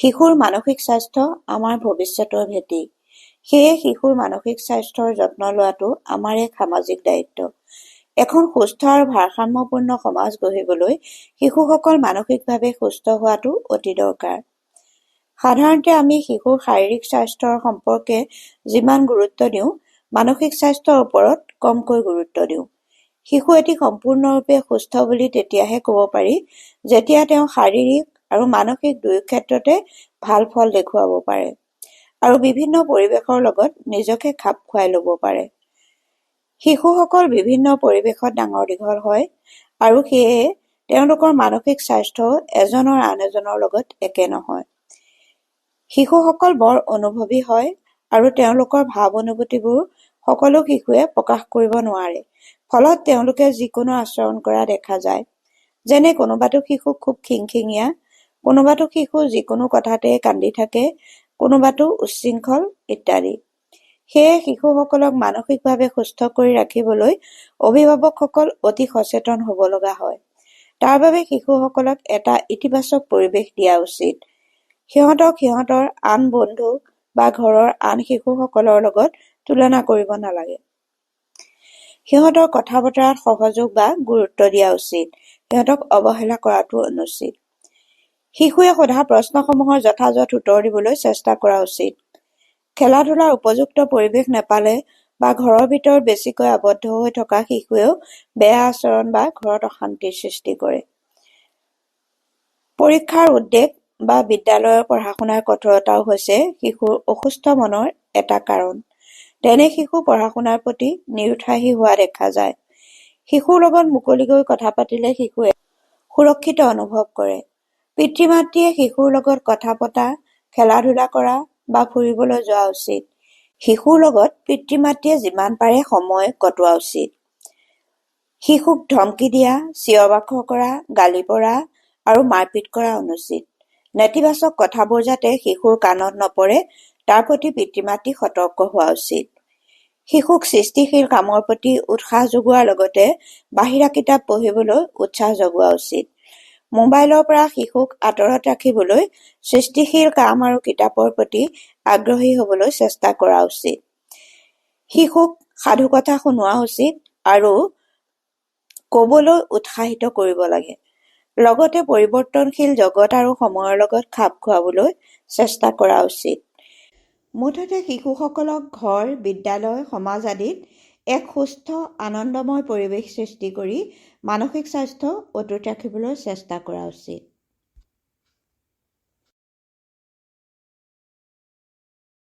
শিশুৰ মানসিক স্বাস্থ্য আমাৰ ভৱিষ্যতৰ ভেটি। সেয়ে শিশুৰ মানসিক স্বাস্থ্যৰ যত্ন লোৱাটো আমাৰ এক সামাজিক দায়িত্ব। এখন সুস্থ আৰু ভাৰসাম্যপূৰ্ণ সমাজ গঢ়িবলৈ শিশুসকল মানসিকভাৱে সুস্থ হোৱাটো অতি দৰকাৰ। সাধাৰণতে আমি শিশুৰ শাৰীৰিক স্বাস্থ্যৰ সম্পৰ্কে যিমান গুৰুত্ব দিওঁ, মানসিক স্বাস্থ্যৰ ওপৰত কমকৈ গুৰুত্ব দিওঁ। শিশু এটি সম্পূৰ্ণৰূপে সুস্থ বুলি তেতিয়াহে ক'ব পাৰি, যেতিয়া তেওঁ শাৰীৰিক আৰু মানসিক দুয়ো ক্ষেত্ৰতে ভাল ফল দেখুৱাব পাৰে আৰু বিভিন্ন পৰিৱেশৰ লগত নিজকে খাপ খুৱাই ল'ব পাৰে। শিশুসকল বিভিন্ন পৰিৱেশত ডাঙৰ দীঘল হয় আৰু সেয়ে তেওঁলোকৰ মানসিক স্বাস্থ্যও এজনৰ আন এজনৰ লগত একে নহয়। শিশুসকল বৰ অনুভৱী হয় আৰু তেওঁলোকৰ ভাৱ অনুভূতিবোৰ সকলো শিশুৱে প্ৰকাশ কৰিব নোৱাৰে। ফলত তেওঁলোকে যিকোনো আচৰণ কৰা দেখা যায়। যেনে কোনোবাটো শিশু খুব খিংখিঙীয়া, কোনোবাটো শিশু যিকোনো কথাতে কান্দি থাকে, কোনোবাটো উচ্ছৃংখল ইত্যাদি। সেয়ে শিশুসকলক মানসিকভাৱে সুস্থ কৰি ৰাখিবলৈ অভিভাৱকসকল অতি সচেতন হ'ব লগা হয়। তাৰ বাবে শিশুসকলক এটা ইতিবাচক পৰিৱেশ দিয়া উচিত। সিহঁতক সিহঁতৰ আন বন্ধু বা ঘৰৰ আন শিশুসকলৰ লগত তুলনা কৰিব নালাগে। সিহঁতৰ কথা বতৰাত সহযোগ বা গুৰুত্ব দিয়া উচিত। সিহঁতক অৱহেলা কৰাটো অনুচিত। শিশুৱে সোধা প্ৰশ্নসমূহৰ যথাযথ উত্তৰ দিবলৈ চেষ্টা কৰা উচিত। খেলা-ধূলাৰ উপযুক্ত পৰিৱেশ নেপালে বা ঘৰৰ ভিতৰত বেছিকৈ আবদ্ধ হৈ থকা শিশুৱেও বেয়া আচৰণ বা ঘৰত অশান্তিৰ সৃষ্টি কৰে। পৰীক্ষাৰ উদ্বেগ বা বিদ্যালয়ৰ পঢ়া-শুনাৰ কঠোৰতাও হৈছে শিশুৰ অসুস্থ মনৰ এটা কাৰণ। তেনে শিশু পঢ়া-শুনাৰ প্ৰতি নিৰুৎসাহী হোৱা দেখা যায়। শিশুৰ লগত মুকলিকৈ কথা পাতিলে শিশুৱে সুৰক্ষিত অনুভৱ কৰে। পিতৃ-মাতৃয়ে শিশুৰ লগত কথা পতা, খেলা-ধূলা কৰা বা ফুৰিবলৈ যোৱা উচিত। শিশুৰ লগত পিতৃ-মাতৃয়ে যিমান পাৰে সময় কটোৱা উচিত। শিশুক ধমকি দিয়া, চিঞৰ-বাখৰ কৰা, গালি পৰা আৰু মাৰপিট কৰা অনুচিত। নেতিবাচক কথাবোৰ যাতে শিশুৰ কাণত নপৰে তাৰ প্ৰতি পিতৃ-মাতৃ সতৰ্ক হোৱা উচিত। শিশুক সৃষ্টিশীল কামৰ প্ৰতি উৎসাহ যোগোৱাৰ লগতে বাহিৰা কিতাপ পঢ়িবলৈ উৎসাহ জগোৱা উচিত। মোবাইলৰ পৰা শিশুক আঁতৰত ৰাখিবলৈ সৃষ্টিশীল কাম আৰু কিতাপৰ প্ৰতি আগ্ৰহী হ'বলৈ চেষ্টা কৰা উচিত। শিশুক সাধুকথা শুনোৱা উচিত আৰু ক'বলৈ উৎসাহিত কৰিব লাগে। লগতে পৰিৱৰ্তনশীল জগত আৰু সময়ৰ লগত খাপ খুৱাবলৈ চেষ্টা কৰা উচিত। মুঠতে শিশুসকলক ঘৰ, বিদ্যালয়, সমাজ আদিত এক সুস্থ, আনন্দময় পৰিৱেশ সৃষ্টি কৰি মানসিক স্বাস্থ্য অটুট ৰাখিবলৈ চেষ্টা কৰা উচিত।